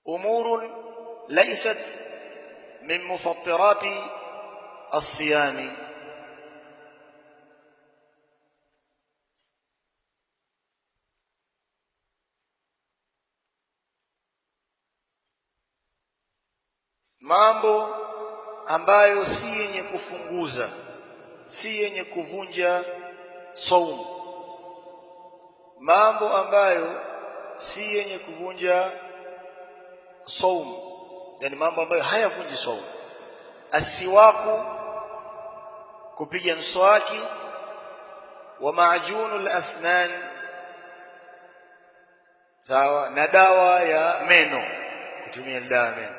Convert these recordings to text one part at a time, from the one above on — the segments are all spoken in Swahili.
أمور ليست من مفطرات الصيام. mambo ambayo si yenye kufunguza, si yenye kuvunja saumu, mambo ambayo si yenye kuvunja saumu, yani mambo ambayo hayavunji saumu. Asiwaku, kupiga mswaki, wa maajunul asnan, sawa na dawa ya meno, kutumia dawa ya meno,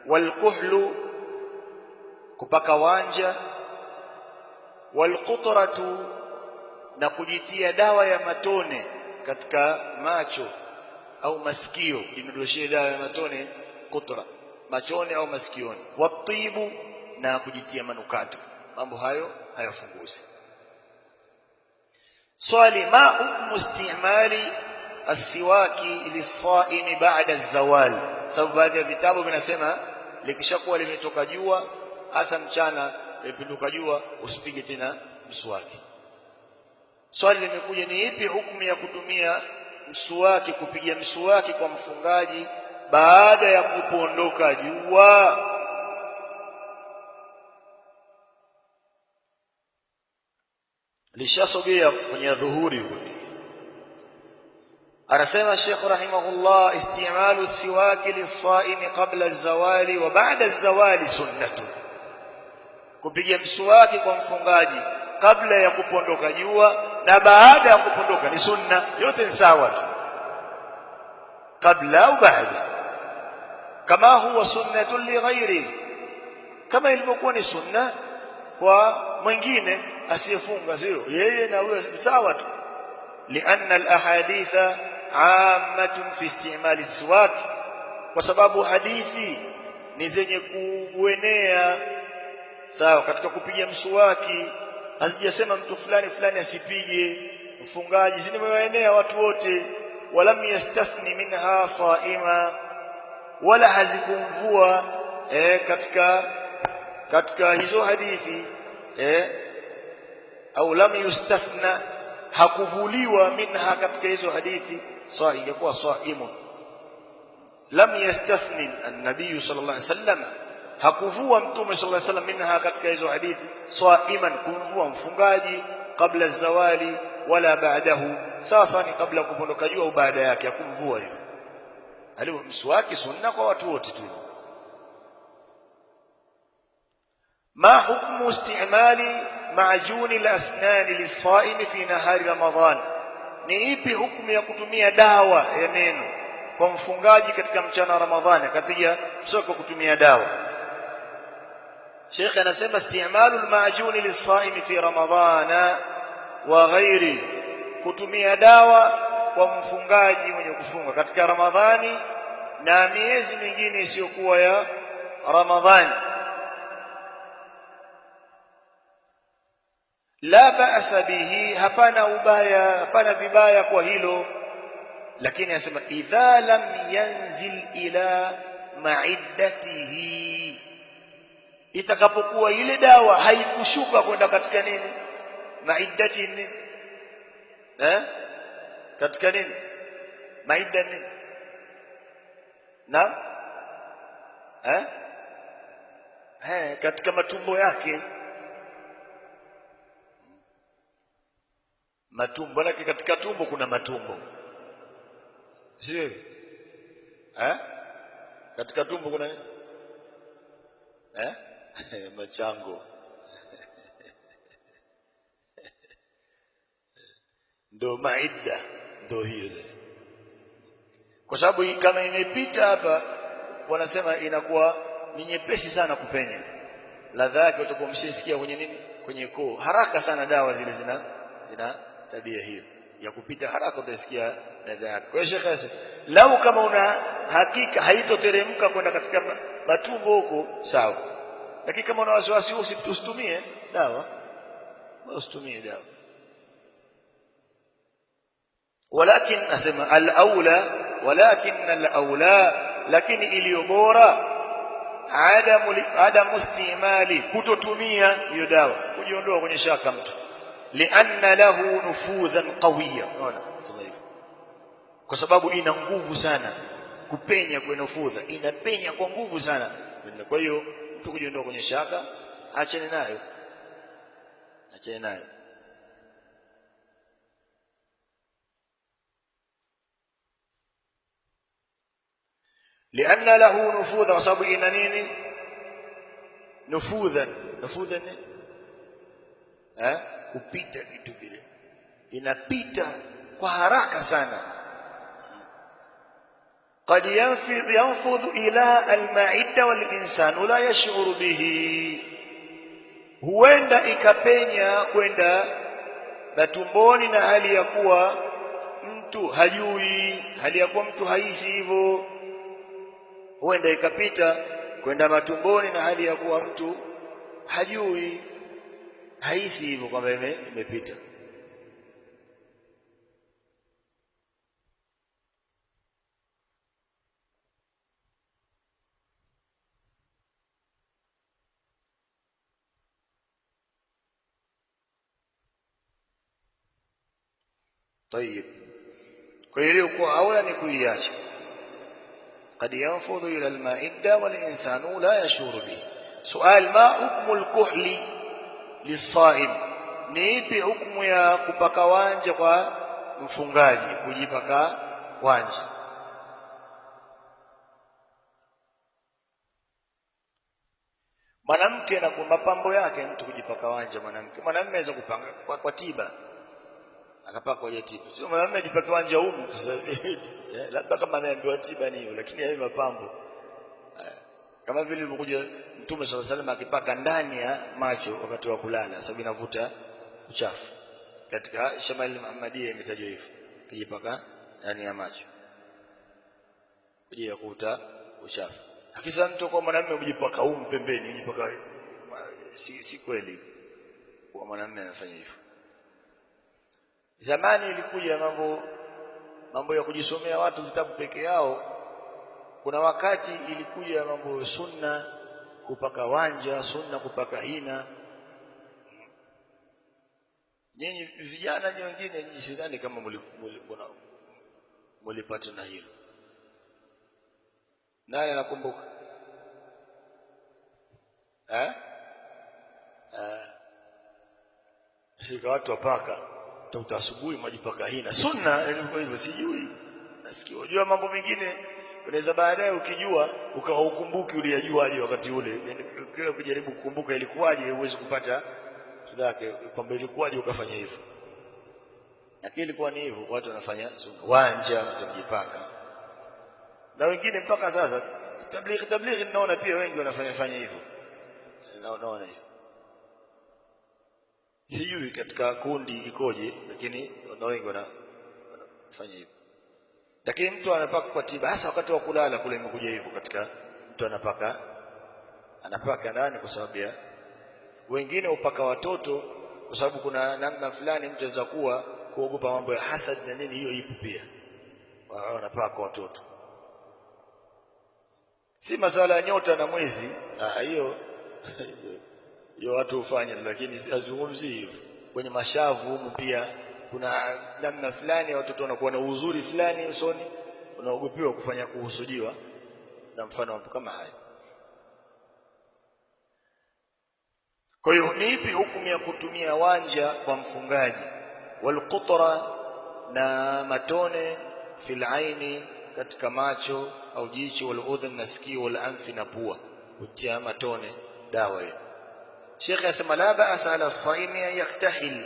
walkuhlu, kupaka wanja, walqutratu, na kujitia dawa ya matone katika macho au masikio, jindoshie dawa ya matone kutra machoni au masikioni, watibu, na kujitia manukato. Mambo hayo hayafunguzi. Swali: ma hukmu istimali asiwaki lisaimi ba'da az-zawal? Sababu baadhi ya vitabu vinasema likishakuwa limetoka jua, hasa mchana limepinduka jua, usipige tena mswaki. Swali limekuja, ni ipi hukumu ya kutumia mswaki, kupiga mswaki kwa mfungaji baada ya kupondoka jua? Lishasogea kwenye dhuhuri huko. Anasema Sheikh rahimahullah, istimalu siwaki lisaimi qabla az-zawali wa ba'da az-zawali sunnatu, kupiga mswaki kwa mfungaji kabla ya kupondoka jua na baada ya kupondoka ni sunna. Yote ni sawa tu, kabla au baada, kama huwa sunnatu li ghairi, kama ilivyokuwa ni sunna kwa mwingine asiyefunga, sio yeye na wewe, sawa tu. Lianna al-ahaditha ammatun fi istimali siwak, kwa sababu hadithi ni zenye kuenea, sawa, katika kupiga mswaki. Hazijasema mtu fulani fulani asipige, mfungaji, zimeenea watu wote. Walam yastathni minha saima, wala hazikumvua katika hizo hadithi au lam yustathna, hakuvuliwa minha katika hizo hadithi. Sawa, ingekuwa saimun. Lam yastathni an-nabiy sallallahu alayhi wasallam, hakuvua mtume sallallahu alayhi wasallam minha katika hizo hadithi saiman, kumvua mfungaji kabla zawali wala baadahu, sawa ni kabla kupondoka jua au baada yake, hakumvua hivyo. Alivyo mswaki sunna kwa watu wote tu. Ma hukmu istimali maajuni al-asnan lis-saimi fi nahari Ramadhan? Ni ipi hukumu ya kutumia dawa ya meno kwa mfungaji katika mchana wa Ramadhani, akapiga mswaki kwa kutumia dawa? Sheikh anasema istimalu al-maajuni lis-saimi fi Ramadhana wa ghairi, kutumia dawa kwa mfungaji mwenye kufunga katika Ramadhani na miezi mingine isiyokuwa ya Ramadhani. La ba'sa bihi, hapana ubaya, hapana vibaya kwa hilo, lakini anasema idha lam yanzil ila ma'iddatihi, itakapokuwa ile dawa haikushuka kwenda katika nini, ma'iddati nini, katika nini, maidda nini, na katika matumbo yake, matumbo yake, katika tumbo kuna matumbo, sio katika tumbo kuna machango ndo maidda, ndo hiyo sasa. Kwa sababu kama imepita hapa, wanasema inakuwa ni nyepesi sana kupenya, ladha yake utakuwa mshisikia kwenye nini, kwenye koo haraka sana. Dawa zile zina tabia hiyo ya kupita haraka, utasikia ladha yake. Kwa hiyo Sheikh, lau kama una hakika haitoteremka kwenda katika matumbo huko, sawa, lakini kama una wasiwasi usitumie dawa, usitumie dawa. ولكن أسمى الأولى، ولكن الأولى lakini iliyo bora adamu istimali, kutotumia hiyo dawa, kujiondoa kwenye shaka mtu. Lianna lahu nufudhan qawiya, unaona sema hivyo kwa sababu ina nguvu sana kupenya. Kwa nufudha inapenya kwa nguvu sana. Kwa hiyo mtu kujiondoa kwenye shaka, achane nayo, achane nayo. Lianna lahu nufudha, kwa sababu ina nini? Nufudhan kupita kitu kile, inapita kwa haraka sana. قد ينفذ إلى المعدة والإنسان لا يشعر به, huenda ikapenya kwenda matumboni na hali ya kuwa mtu hajui, hali ya kuwa mtu haisi hivyo. Huenda ikapita kwenda matumboni na hali ya kuwa mtu hajui, haisi hivyo kwamba imepita. طيب, kwa hiyo kwa aula ni kuiacha. قد ينفذ إلى المعدة والإنسان لا يشعر به. سؤال: ما حكم الكحل للصائم؟ ni ipi hukumu ya kupaka wanja kwa mfungaji, kujipaka wanja? Mwanamke na kwa mapambo yake mtu kujipaka wanja. Mwanamume anaweza kupanga kwa tiba, akapaka kwa tiba. Sio mwanamume ajipaka wanja humu labda kama ameambiwa tiba ni hiyo, lakini hayo mapambo. Kama vile ilivyokuja Mtume sallallahu alaihi wasallam akipaka ndani ya macho wakati wa kulala, sababu inavuta uchafu. Katika Shamail Muhammadia imetajwa hivyo, kujipaka ndani ya macho ili kuvuta uchafu. Akisema mtu kwa mwanamume kujipaka humu pembeni, kujipaka, si kweli kwa mwanamume anafanya hivyo. Zamani ilikuja mambo ya kujisomea watu vitabu peke yao. Kuna wakati ilikuja mambo sunna kupaka wanja, sunna kupaka hina. Nyinyi vijana wengine, nyinyi sidhani kama mlipata na hilo. Nani anakumbuka? Sika watu wapaka tuta asubuhi majipaka hina sunna, ilikuwa hivyo. Sijui, nasikia unajua mambo mengine unaweza baadaye ukijua ukawa ukumbuki uliyajua wakati ule. Kila ukijaribu kukumbuka ilikuwaje, huwezi kupata shida yake kwamba ilikuwaje ukafanya hivyo. Lakini ilikuwa ni hivyo, watu wanafanya sunna wanja, watajipaka. Na wengine mpaka sasa tablighi naona pia wengi wanafanya hivyo. Naona hivyo. Sijui katika kundi ikoje, lakini wengi wanafanya hivyo. Lakini mtu anapaka kwa tiba, hasa wakati wa kulala kule imekuja hivyo. Katika mtu anapaka ndani kwa sababu ya wengine upaka watoto, kwa sababu kuna namna fulani mtu anaweza kuogopa mambo ya hasad na nini, hiyo ipo pia. Wanapaka watoto, si masala ya nyota na mwezi, hiyo hiyo watu hufanya, lakini sizungumzi hivyo. Kwenye mashavu pia kuna namna fulani watoto wanakuwa na uzuri fulani usoni, unaogopiwa kufanya kuhusudiwa na mfano mambo kama haya. Kwa hiyo ni ipi hukumu ya kutumia wanja kwa mfungaji? Walqutra, na matone, fil aini, katika macho au jicho, wal udhun, na sikio, wal anfi, na pua, kutia matone dawa hiyo. Sheikh asema la ba'sa ala as-saimi yaktahil,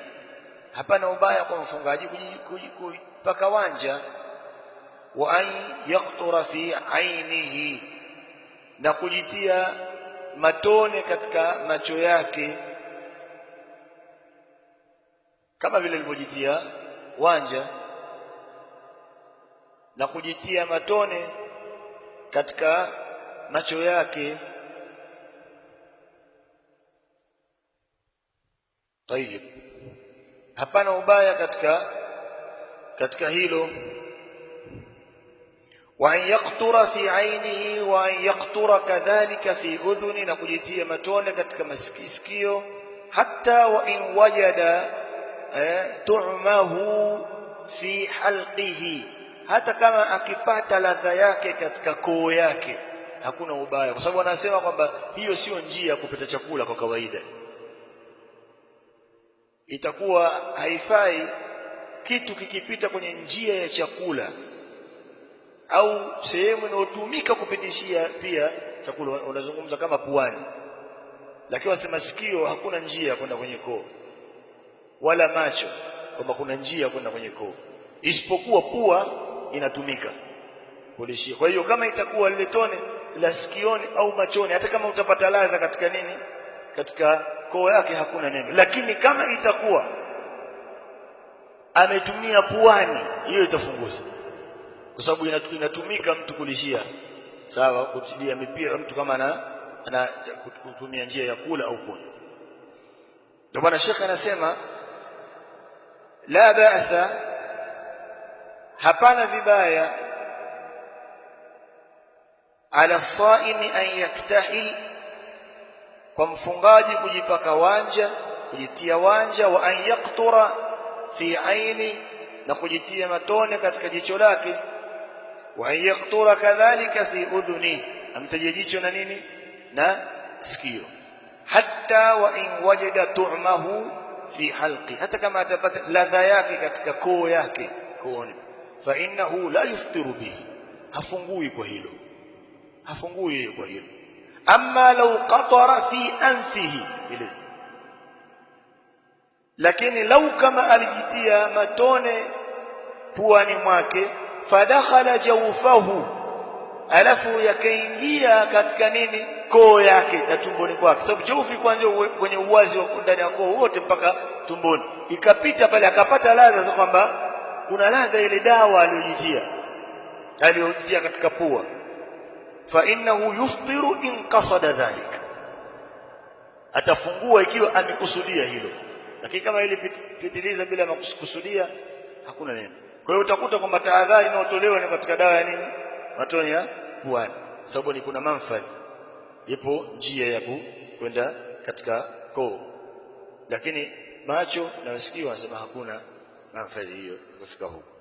hapana ubaya kwa mfungaji kupaka wanja. Wa an yaqtura fi ainihi, na kujitia matone katika macho yake, kama vile alivyojitia wanja, na kujitia matone katika macho yake. Tayeb, hapana ubaya katika hilo. wa an yaqtura fi ainihi wa an yaqtura kadhalika fi udhuni, na kujitia matone katika masikio, hatta wa in wajada tu'mahu fi halqihi, hata kama akipata ladha yake katika koo yake hakuna ubaya, kwa sababu anasema kwamba hiyo sio njia ya kupata chakula kwa kawaida. Itakuwa haifai kitu kikipita kwenye njia ya chakula au sehemu inayotumika kupitishia pia chakula. Unazungumza kama puani, lakini wasema sikio hakuna njia ya kwenda kwenye koo, wala macho kwamba kuna njia ya kwenda kwenye koo, isipokuwa pua inatumika kulishia. Kwa hiyo kama itakuwa lile tone la sikioni au machoni, hata kama utapata ladha katika nini, katika koo yake hakuna neno, lakini kama itakuwa ametumia puani, hiyo itafunguza, kwa sababu inatumika mtu kulishia, sawa, kutilia mipira mtu kama ana kutumia njia ya kula au kunywa. Ndio bwana Sheikh anasema la ba'sa, hapana vibaya, ala saimi an yaktahil, kwa mfungaji kujipaka wanja, kujitia wanja, wa an yaqtura fi aini, na kujitia matone katika jicho lake, wa an yaqtura kadhalika fi udhuni, amtaje jicho na nini, na sikio, hatta wa in wajada tu'mahu fi halqi, hata kama atapata ladha yake katika koo yake, kooni, fa innahu la yuftiru bihi, hafungui kwa hilo, hafungui kwa hilo. Amma law qatara fi anfihi, lakini lau kama alijitia matone puani mwake, fadakhala jawfahu, alafu yakaingia katika nini, koo yake na tumboni kwake, sababu jawfi kwanza kwenye uwazi wa ndani ya koo wote mpaka tumboni, ikapita pale akapata ladha za kwamba kuna ladha ile dawa aliyojitia katika pua, fa innahu yuftiru in qasada dhalika, atafungua ikiwa amekusudia hilo, lakini kama ile pitiliza bila kukusudia hakuna neno. Kwa hiyo utakuta kwamba tahadhari inayotolewa ni katika dawa ya nini, matone ya puani, sababu ni kuna manfadhi, ipo njia ya kwenda katika koo, lakini macho na masikio wanasema hakuna manfadhi hiyo kufika huko.